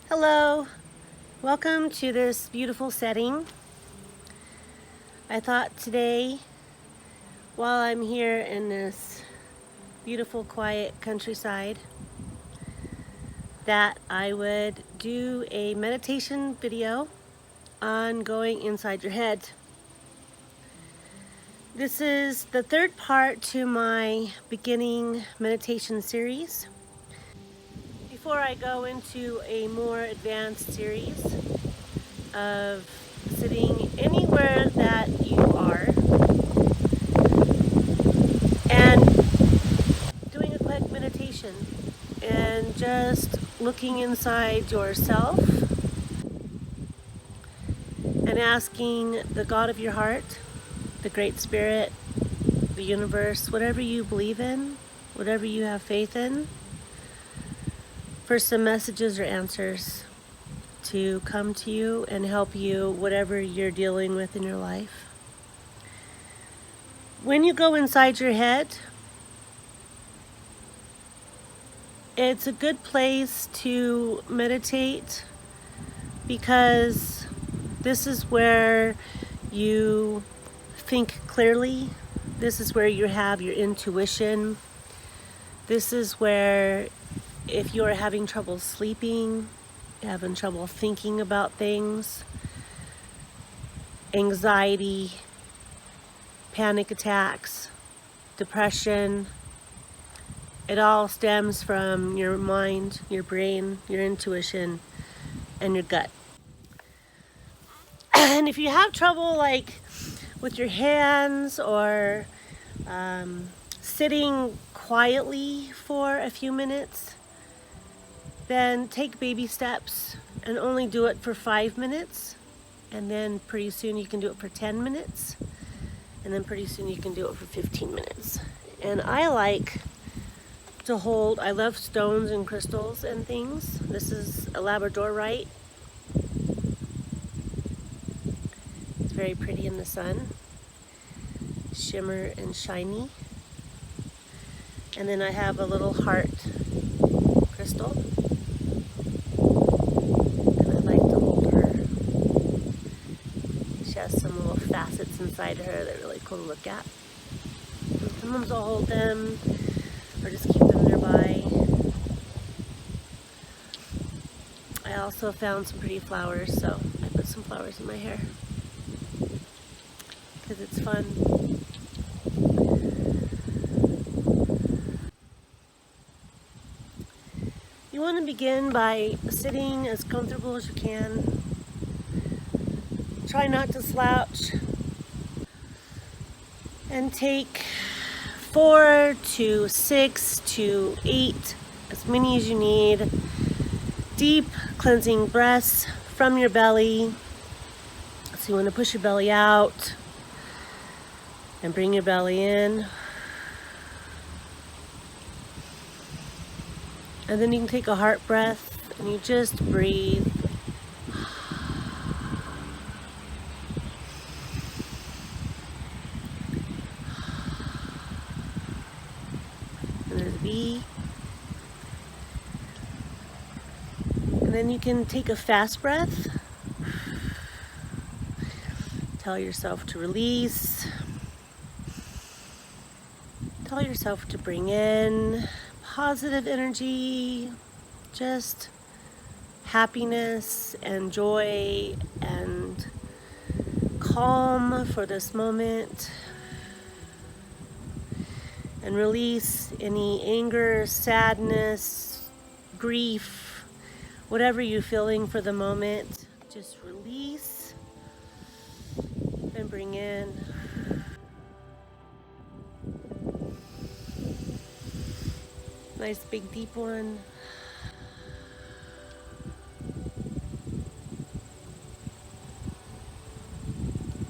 Hello, welcome to this beautiful setting. I thought today, while I'm here in this beautiful, quiet countryside, that I would do a meditation video on going inside your head. This is the third part to my beginning meditation series. Before I go into a more advanced series of sitting anywhere that you are and doing a quick meditation and just looking inside yourself and asking the God of your heart, the Great Spirit, the universe, whatever you believe in, whatever you have faith in, for some messages or answers to come to you and help you whatever you're dealing with in your life. When you go inside your head, it's a good place to meditate because this is where you think clearly. This is where you have your intuition. This is where if you're having trouble sleeping, having trouble thinking about things, anxiety, panic attacks, depression, it all stems from your mind, your brain, your intuition, and your gut. And if you have trouble like with your hands or sitting quietly for a few minutes, then take baby steps and only do it for 5 minutes. And then pretty soon you can do it for 10 minutes. And then pretty soon you can do it for 15 minutes. And I like to hold, I love stones and crystals and things. This is a labradorite. It's very pretty in the sun. Shimmer and shiny. And then I have a little heart crystal. And I like to hold her. She has some little facets inside her that are really cool to look at. And sometimes I'll hold them or just keep them nearby. I also found some pretty flowers, so I put some flowers in my hair because it's fun. You want to begin by sitting as comfortable as you can. Try not to slouch. And take 4 to 6 to 8, as many as you need, deep cleansing breaths from your belly. So you want to push your belly out and bring your belly in. And then you can take a heart breath and you just breathe. And there's B. And then you can take a fast breath. Tell yourself to release. Tell yourself to bring in positive energy, just happiness and joy and calm for this moment. And release any anger, sadness, grief, whatever you're feeling for the moment. Just release and bring in. Nice big deep one.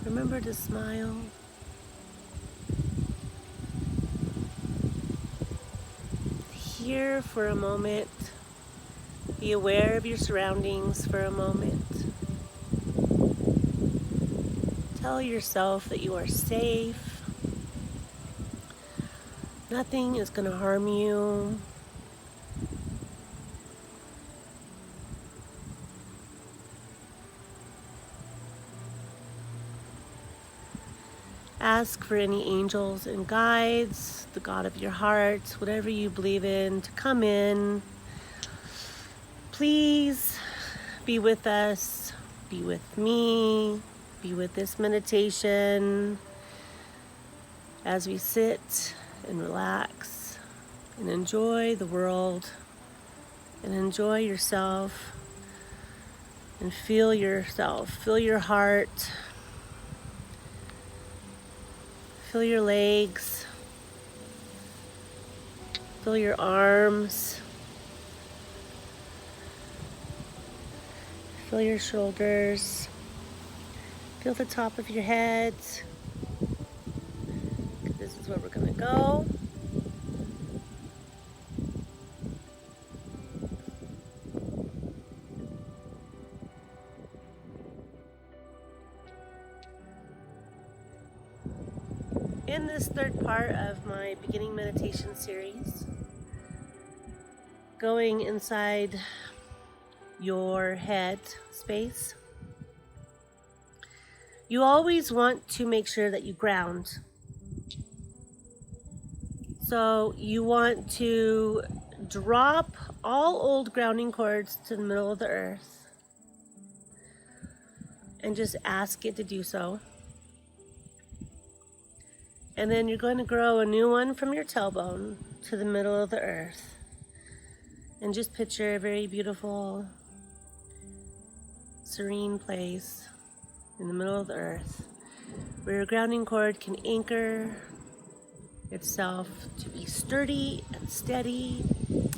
Remember to smile. Here for a moment. Be aware of your surroundings for a moment. Tell yourself that you are safe. Nothing is going to harm you. Ask for any angels and guides, the God of your heart, whatever you believe in, to come in. Please be with us, be with me, be with this meditation as we sit and relax and enjoy the world and enjoy yourself and feel yourself, feel your heart, feel your legs, feel your arms, feel your shoulders, feel the top of your head. This is where we're gonna go. In this third part of my beginning meditation series, going inside your head space, you always want to make sure that you ground. So you want to drop all old grounding cords to the middle of the earth and just ask it to do so. And then you're going to grow a new one from your tailbone to the middle of the earth. And just picture a very beautiful, serene place in the middle of the earth where your grounding cord can anchor itself to be sturdy and steady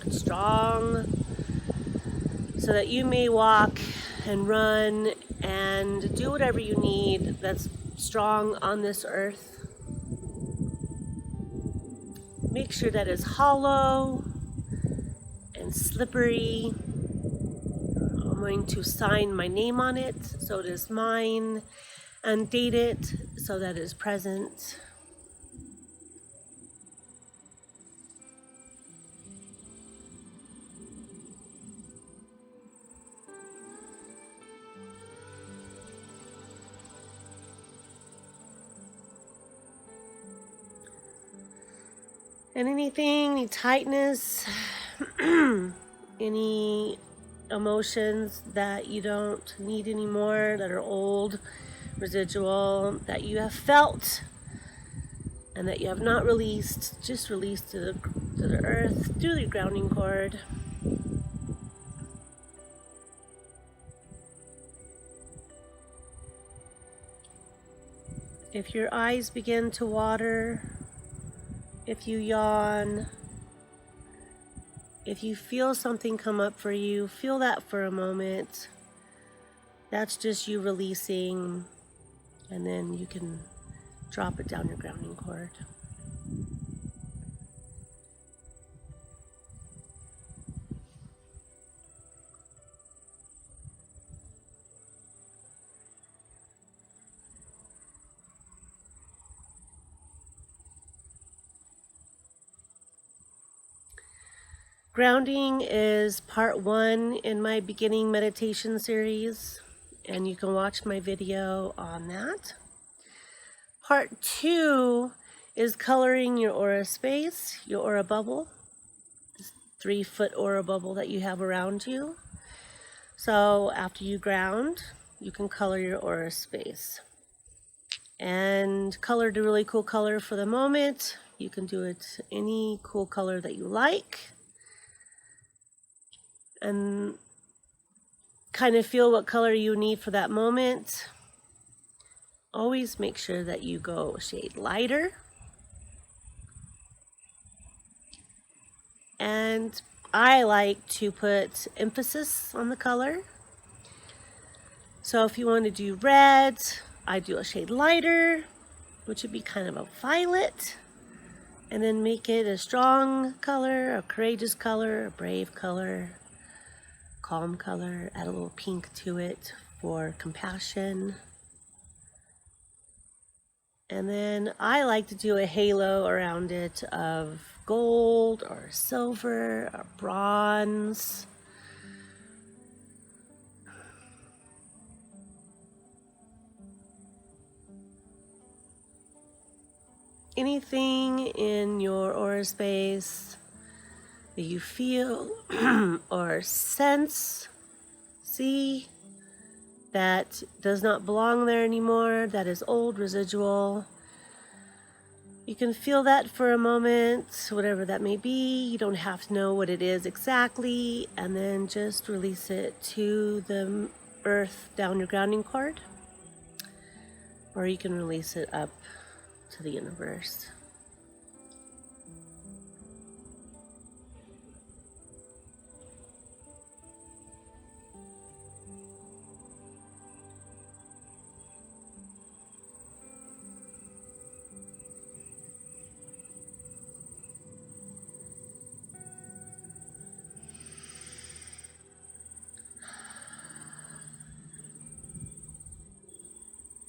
and strong, so that you may walk and run and do whatever you need that's strong on this earth. Make sure that it's hollow and slippery. I'm going to sign my name on it so it is mine, and date it so that it is present. And anything, any tightness, any emotions that you don't need anymore, that are old, residual, that you have felt and that you have not released, just release to the earth through your grounding cord. If your eyes begin to water, if you yawn, if you feel something come up for you, feel that for a moment. That's just you releasing, and then you can drop it down your grounding cord. Grounding is part 1 in my beginning meditation series, and you can watch my video on that. Part 2 is coloring your aura space, your aura bubble, this 3-foot aura bubble that you have around you. So after you ground, you can color your aura space. And color a really cool color for the moment. You can do it any cool color that you like. And kind of feel what color you need for that moment. Always make sure that you go a shade lighter. And I like to put emphasis on the color. So if you want to do red, I do a shade lighter, which would be kind of a violet. And then make it a strong color, a courageous color, a brave color, calm color. Add a little pink to it for compassion. And then I like to do a halo around it of gold or silver or bronze. anything in your aura space that you feel or sense, see, that does not belong there anymore, that is old, residual. You can feel that for a moment, whatever that may be. You don't have to know what it is exactly, and then just release it to the earth down your grounding cord, or you can release it up to the universe.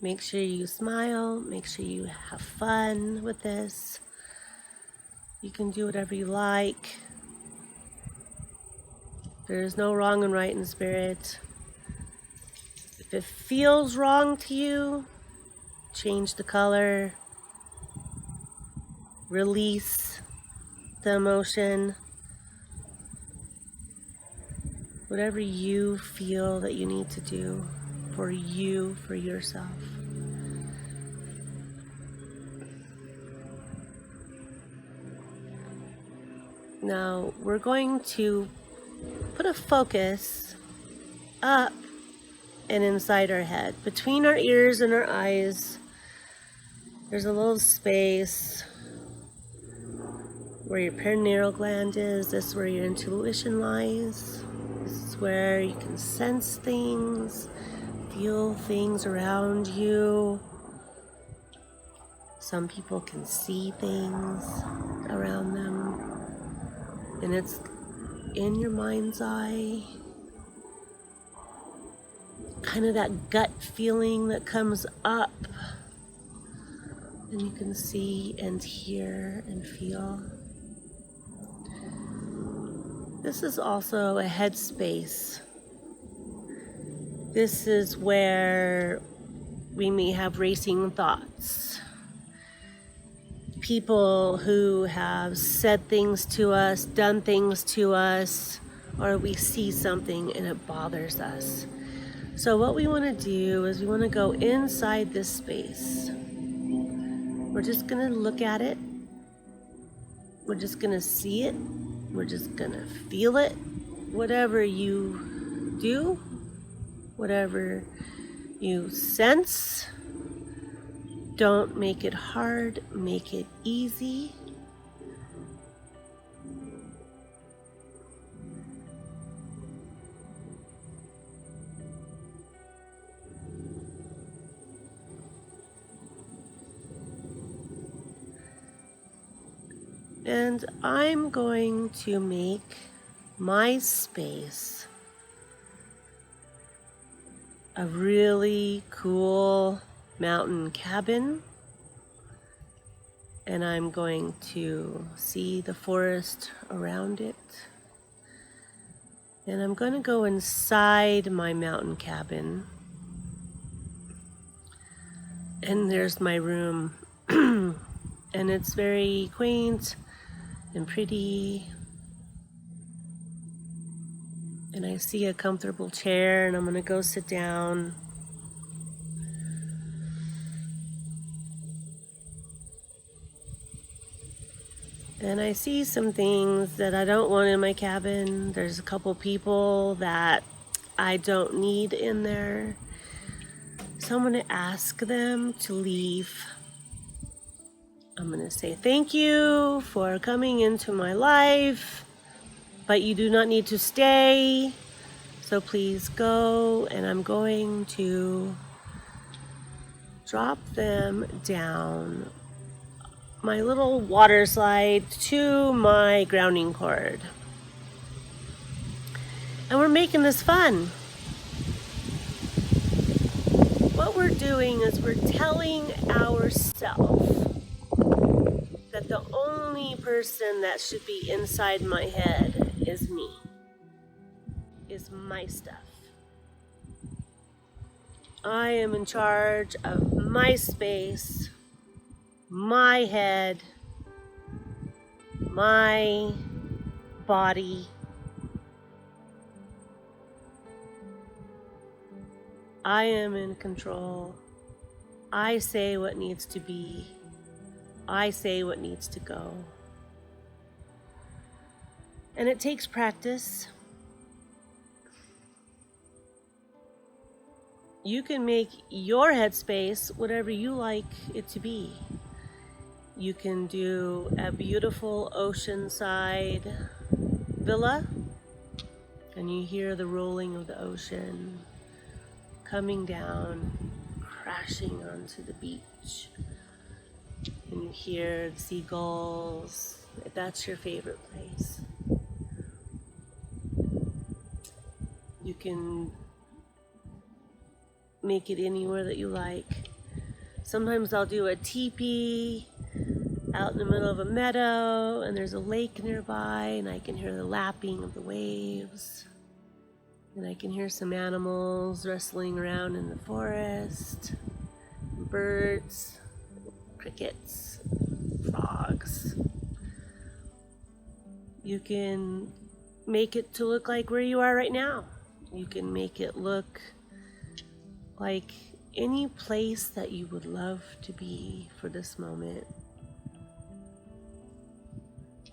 Make sure you smile, make sure you have fun with this. You can do whatever you like. There's no wrong and right in spirit. If it feels wrong to you, change the color, release the emotion. Whatever you feel that you need to do for you, for yourself. Now we're going to put a focus up and inside our head. Between our ears and our eyes, there's a little space where your perineal gland is. This is where your intuition lies. This is where you can sense things, feel things around you. Some people can see things around them. And it's in your mind's eye. Kind of that gut feeling that comes up. And you can see and hear and feel. This is also a headspace. This is where we may have racing thoughts. People who have said things to us, done things to us, or we see something and it bothers us. So what we want to do is we want to go inside this space. We're just going to look at it. We're just going to see it. We're just going to feel it. Whatever you do, whatever you sense, don't make it hard, make it easy. And I'm going to make my space a really cool mountain cabin. And I'm going to see the forest around it. And I'm going to go inside my mountain cabin. And there's my room. And it's very quaint and pretty. And I see a comfortable chair, and I'm going to go sit down. And I see some things that I don't want in my cabin. There's a couple people that I don't need in there. So I'm going to ask them to leave. I'm going to say thank you for coming into my life, but you do not need to stay. So please go, and I'm going to drop them down my little water slide to my grounding cord. And we're making this fun. What we're doing is we're telling ourselves that the only person that should be inside my head is me, is my stuff. I am in charge of my space. my head, my body. I am in control. I say what needs to be. I say what needs to go. And it takes practice. You can make your headspace whatever you like it to be. You can do a beautiful oceanside villa, and you hear the rolling of the ocean coming down, crashing onto the beach. And you hear the seagulls. If that's your favorite place. You can make it anywhere that you like. Sometimes I'll do a teepee out in the middle of a meadow, and there's a lake nearby, and I can hear the lapping of the waves. And I can hear some animals wrestling around in the forest, birds, crickets, frogs. You can make it to look like where you are right now. You can make it look like any place that you would love to be for this moment.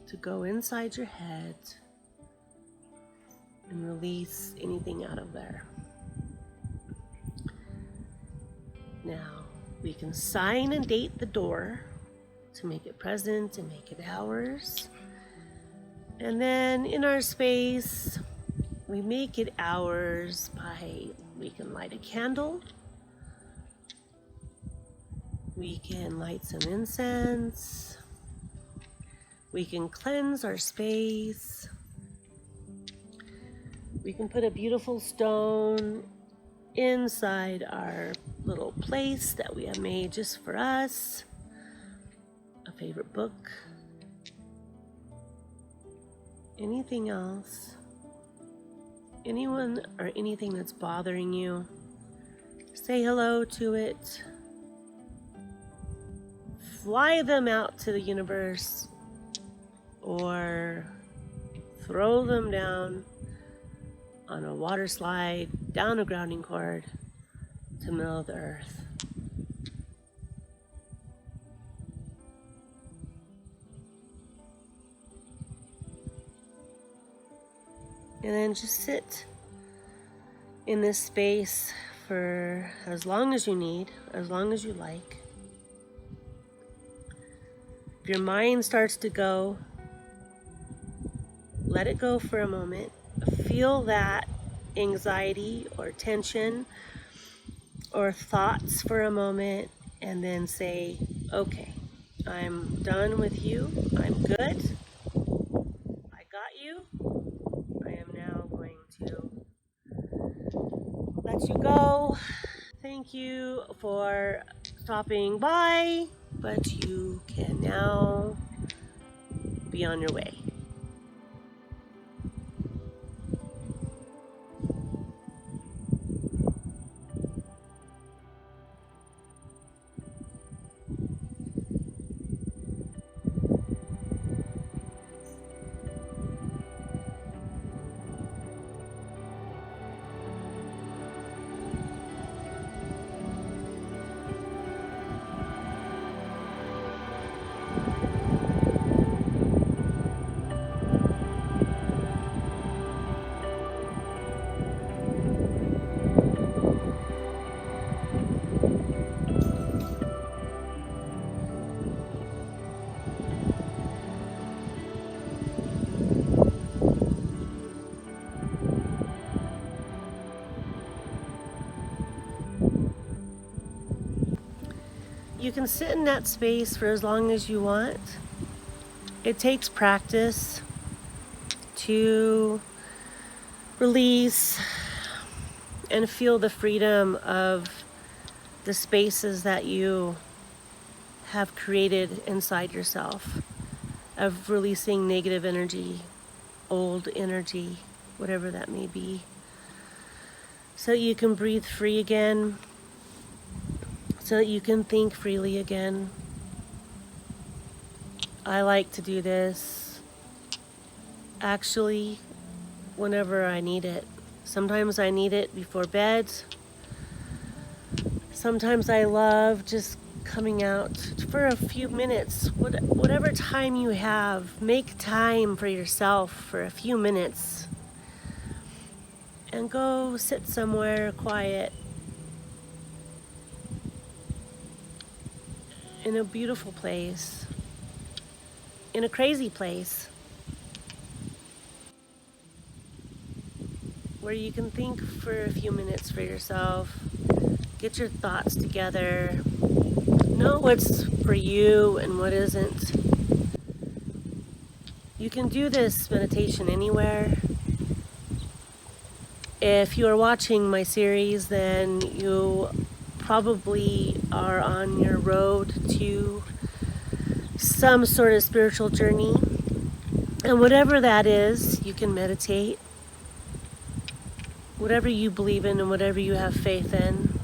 To go inside your head and release anything out of there. Now, we can sign and date the door to make it present and make it ours. And then in our space, we make it ours by, we can light a candle. We can light some incense. We can cleanse our space. We can put a beautiful stone inside our little place that we have made just for us. A favorite book. Anything else? Anyone or anything that's bothering you? Say hello to it. Fly them out to the universe, or throw them down on a water slide, down a grounding cord to the middle of the earth. And then just sit in this space for as long as you need, as long as you like. If your mind starts to go, let it go for a moment. Feel that anxiety or tension or thoughts for a moment, and then say, okay, I'm done with you. I'm good. I got you. I am now going to let you go. Thank you for stopping by, but you can now be on your way. You can sit in that space for as long as you want. It takes practice to release and feel the freedom of the spaces that you have created inside yourself, of releasing negative energy, old energy, whatever that may be, so that you can breathe free again, so that you can think freely again. I like to do this actually whenever I need it. Sometimes I need it before bed. Sometimes I love just coming out for a few minutes. Whatever time you have, make time for yourself for a few minutes. And go sit somewhere quiet in a beautiful place, in a crazy place, where you can think for a few minutes for yourself, get your thoughts together, know what's for you and what isn't. You can do this meditation anywhere. If you are watching my series, then you probably are on your road to some sort of spiritual journey. And whatever that is, you can meditate. Whatever you believe in and whatever you have faith in,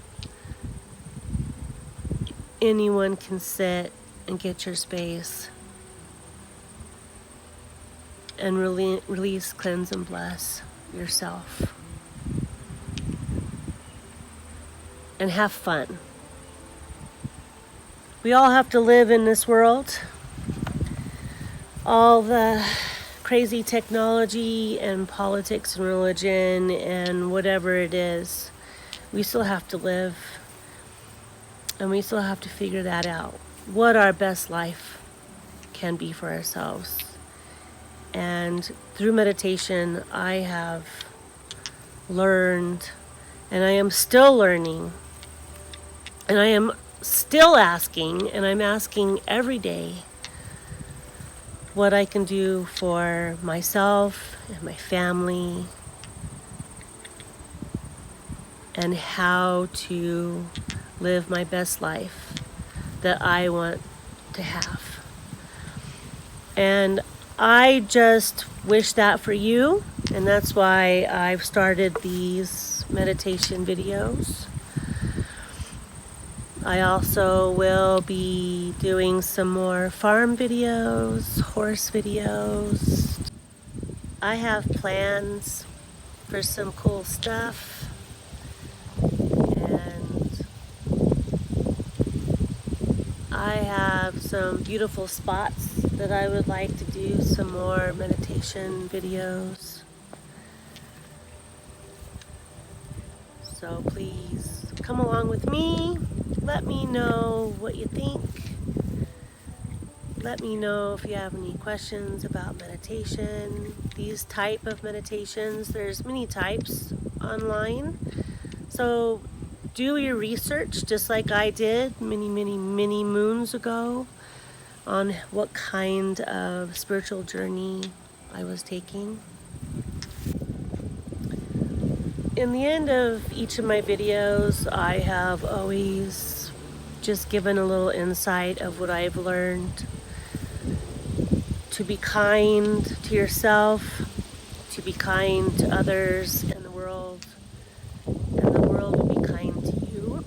anyone can sit and get your space and release, cleanse, and bless yourself. And have fun. We all have to live in this world. All the crazy technology and politics and religion and whatever it is, we still have to live. And we still have to figure that out. What our best life can be for ourselves. And through meditation, I have learned, and I am still learning, and I am still asking, and I'm asking every day, what I can do for myself and my family, and how to live my best life that I want to have. And I just wish that for you, and that's why I've started these meditation videos. I also will be doing some more farm videos, horse videos. I have plans for some cool stuff, and I have some beautiful spots that I would like to do some more meditation videos. So please come along with me. Let me know what you think. Let me know if you have any questions about meditation. These type of meditations, there's many types online. So do your research just like I did many moons ago on what kind of spiritual journey I was taking. In the end of each of my videos, I have always just given a little insight of what I've learned. To be kind to yourself, to be kind to others in the world, and the world will be kind to you.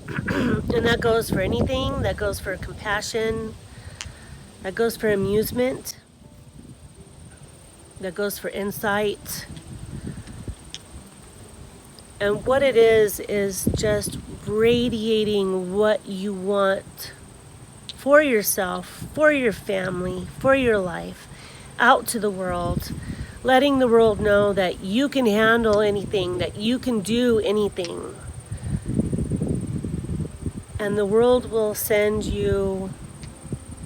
And that goes for anything. That goes for compassion. That goes for amusement. That goes for insight. And what it is just radiating what you want for yourself, for your family, for your life, out to the world, letting the world know that you can handle anything, that you can do anything. And the world will send you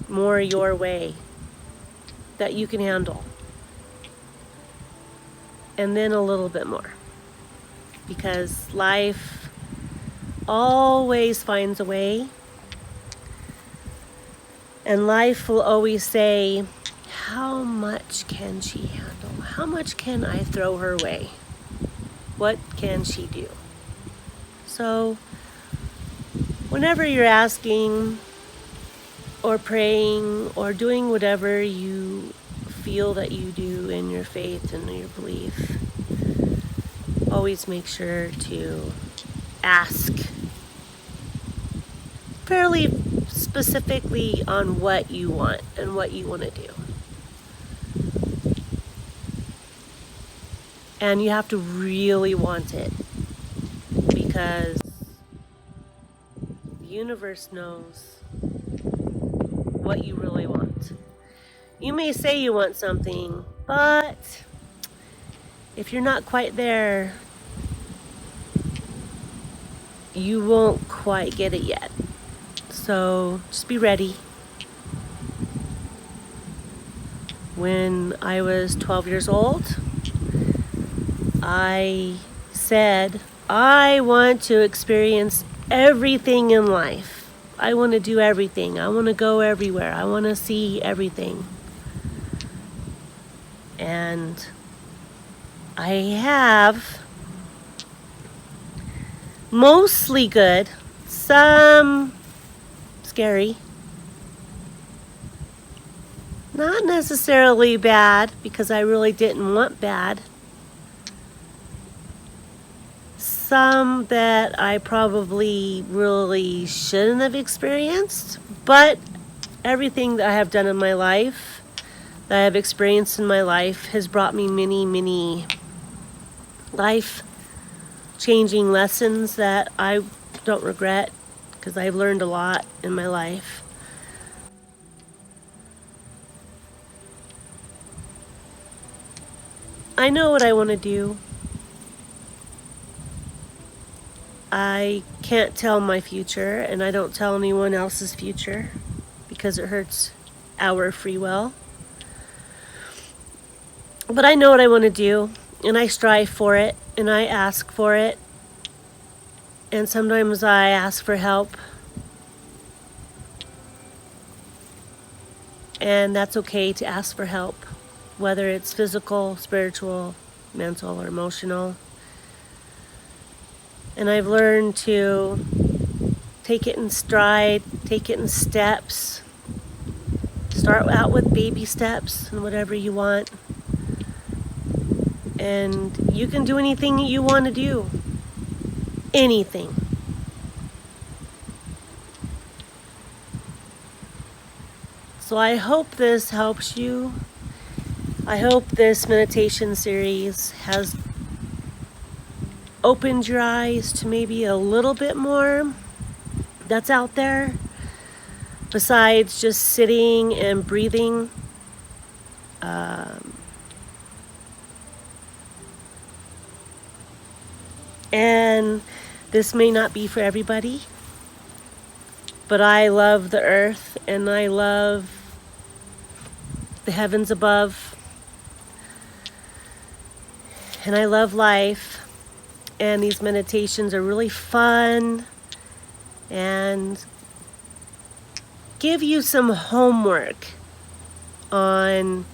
more your way that you can handle. And then a little bit more. Because life always finds a way. And life will always say, how much can she handle? How much can I throw her way? What can she do? So, whenever you're asking or praying or doing whatever you feel that you do in your faith and your belief, always make sure to ask fairly specifically on what you want and what you want to do. And you have to really want it, because the universe knows what you really want. You may say you want something, but if you're not quite there, you won't quite get it yet. So just be ready. When I was 12 years old, I said, I want to experience everything in life. I want to do everything. I want to go everywhere. I want to see everything. And I have mostly good, some scary, not necessarily bad, because I really didn't want bad. Some that I probably really shouldn't have experienced, but everything that I have done in my life, that I have experienced in my life, has brought me many, many life-changing lessons that I don't regret, because I've learned a lot in my life. I know what I want to do. I can't tell my future, and I don't tell anyone else's future, because it hurts our free will. But I know what I want to do, and I strive for it, and I ask for it, and sometimes I ask for help, and that's okay to ask for help, whether it's physical, spiritual, mental, or emotional. And I've learned to take it in stride, take it in steps. Start out with baby steps and whatever you want. And you can do anything you want to do. Anything. So I hope this helps you. I hope this meditation series has opened your eyes to maybe a little bit more that's out there, besides just sitting and breathing. And this may not be for everybody, but I love the earth, and I love the heavens above, and I love life. And these meditations are really fun and give you some homework on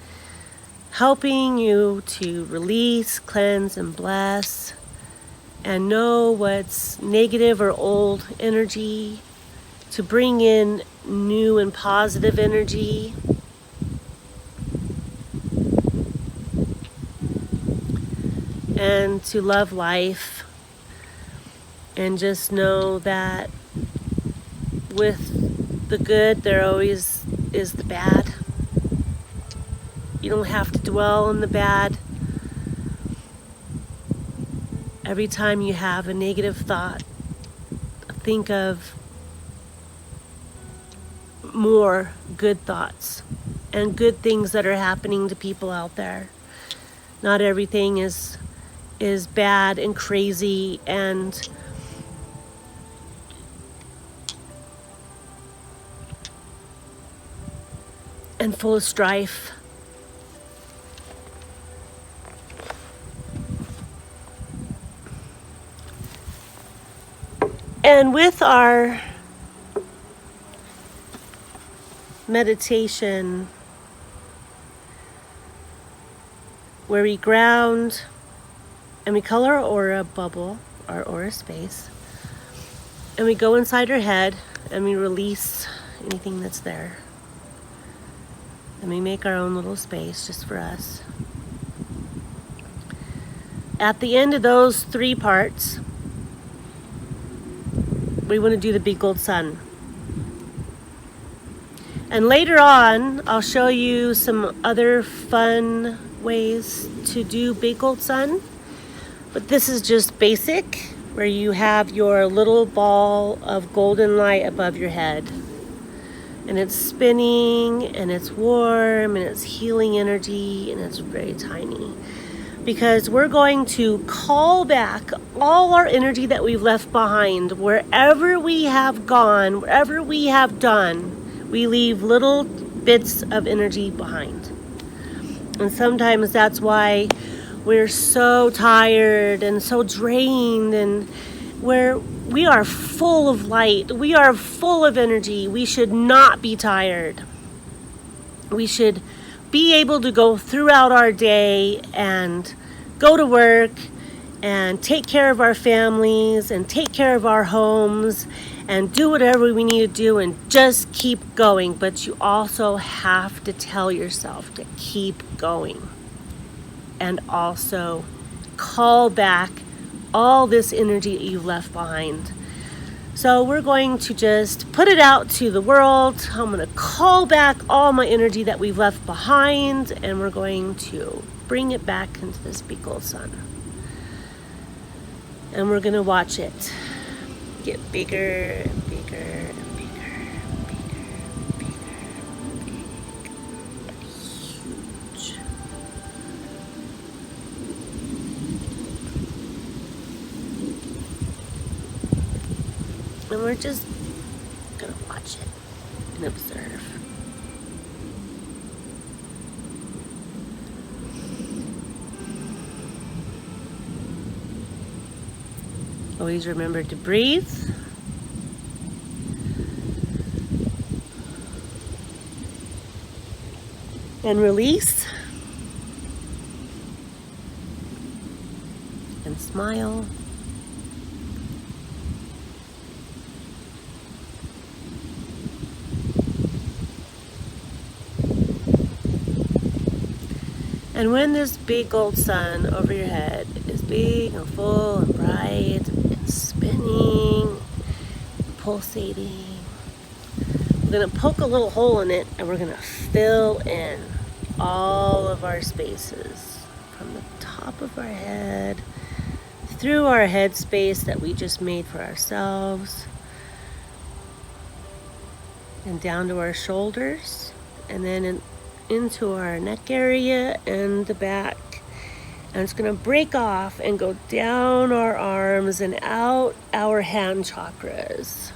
helping you to release, cleanse, and bless, and know what's negative or old energy, to bring in new and positive energy. And to love life, and just know that with the good, there always is the bad. You don't have to dwell on the bad. Every time you have a negative thought, think of more good thoughts and good things that are happening to people out there. Not everything is bad and crazy and full of strife. And with our meditation, where we ground and we color our aura bubble, our aura space, and we go inside our head and we release anything that's there. And we make our own little space just for us. At the end of those 3 parts, we want to do the big gold sun. And later on, I'll show you some other fun ways to do big old sun. But this is just basic, where you have your little ball of golden light above your head. And it's spinning, and it's warm, and it's healing energy, and it's very tiny. Because we're going to call back all our energy that we've left behind. Wherever we have gone, wherever we have done, we leave little bits of energy behind. And sometimes that's why we're so tired and so drained, and we are full of light. We are full of energy. We should not be tired. We should be able to go throughout our day and go to work and take care of our families and take care of our homes and do whatever we need to do and just keep going. But you also have to tell yourself to keep going and also call back all this energy that you've left behind. So we're going to just put it out to the world. I'm going to call back all my energy that we've left behind, and we're going to bring it back into this big old sun. And we're going to watch it get bigger and bigger and bigger and bigger and bigger and big and huge. And we're just going to watch it and observe. Always remember to breathe. And release. And smile. And when this big gold sun over your head is big and full and bright and spinning, pulsating, we're going to poke a little hole in it and we're going to fill in all of our spaces from the top of our head through our head space that we just made for ourselves and down to our shoulders, and then into our neck area and the back. And it's going to break off and go down our arms and out our hand chakras.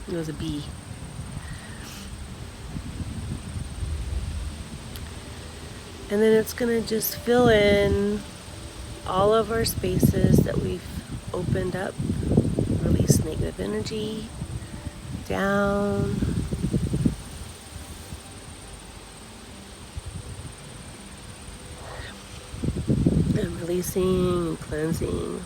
It was a bee. And then it's going to just fill in all of our spaces that we've opened up, release negative energy down. And releasing and cleansing.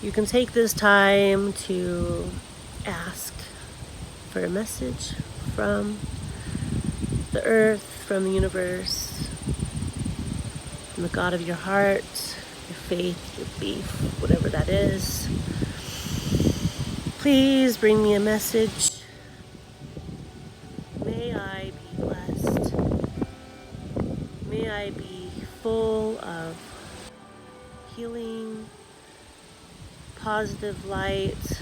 You can take this time to ask for a message from the earth, from the universe, from the God of your heart, your faith, your belief, whatever that is. Please bring me a message. May I be blessed. May I be full of healing, positive light.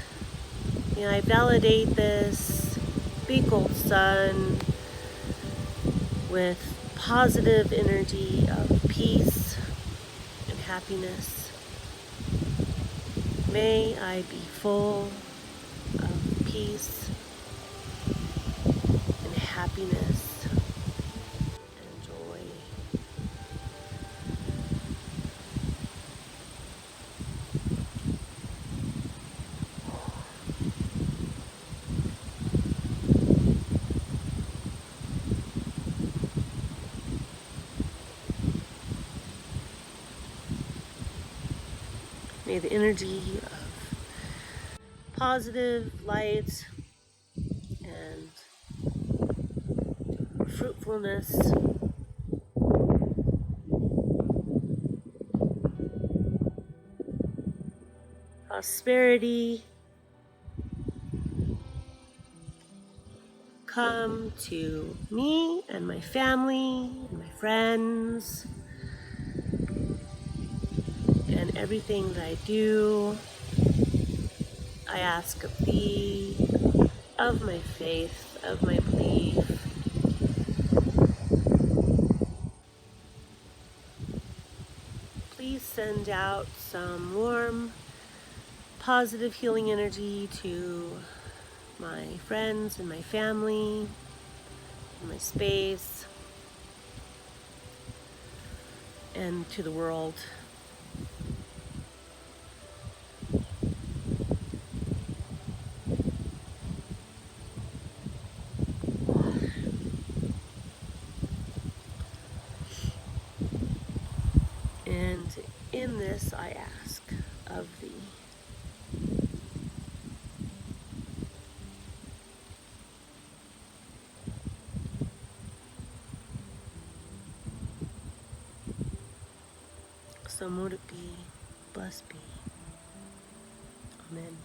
May I validate this big old sun with positive energy of peace and happiness. May I be full of peace and happiness and joy. May the energy of positive light and fruitfulness. Prosperity come to me and my family and my friends and everything that I do. I ask of thee, of my faith, of my belief. Please send out some warm, positive healing energy to my friends and my family, and my space, and to the world. And in this I ask of thee. So mote it be, blessed be. Amen.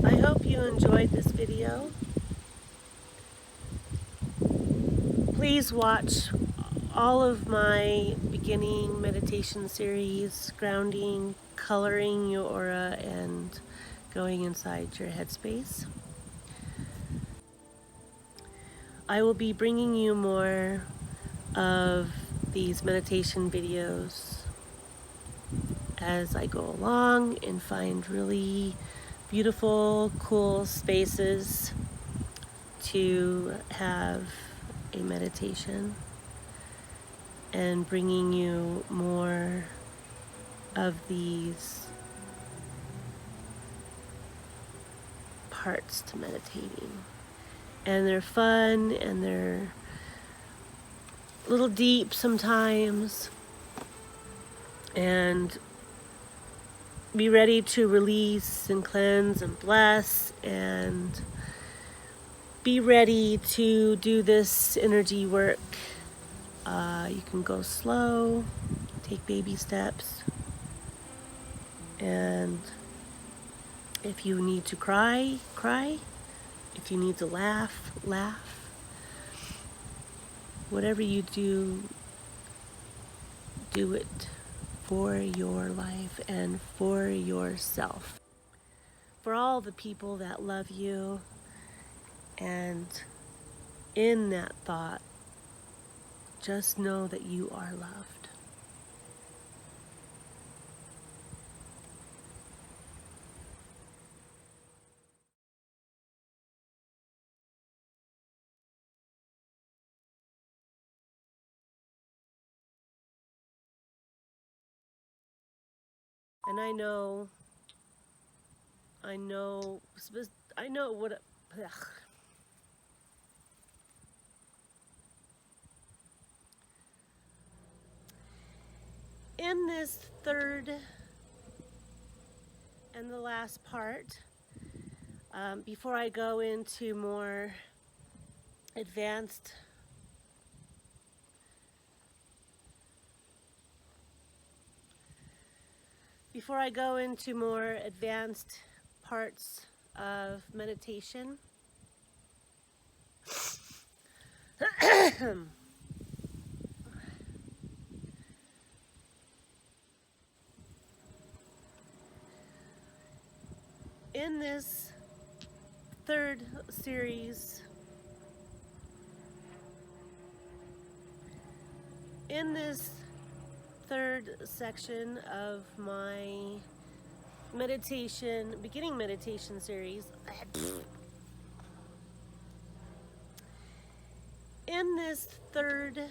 I hope you enjoyed this video. Please watch all of my beginning meditation series, grounding, coloring your aura, and going inside your headspace. I will be bringing you more of these meditation videos as I go along and find really beautiful, cool spaces to have a meditation, and bringing you more of these parts to meditating. And they're fun and they're a little deep sometimes. And be ready to release and cleanse and bless, and be ready to do this energy work. You can go slow, take baby steps, and if you need to cry, cry. If you need to laugh, laugh. Whatever you do, do it for your life and for yourself. For all the people that love you, and in that thought, just know that you are loved. And I know what, ugh. In this third and the last part, before I go into more advanced parts of meditation, in this third series, in this third section of my beginning meditation series, in this third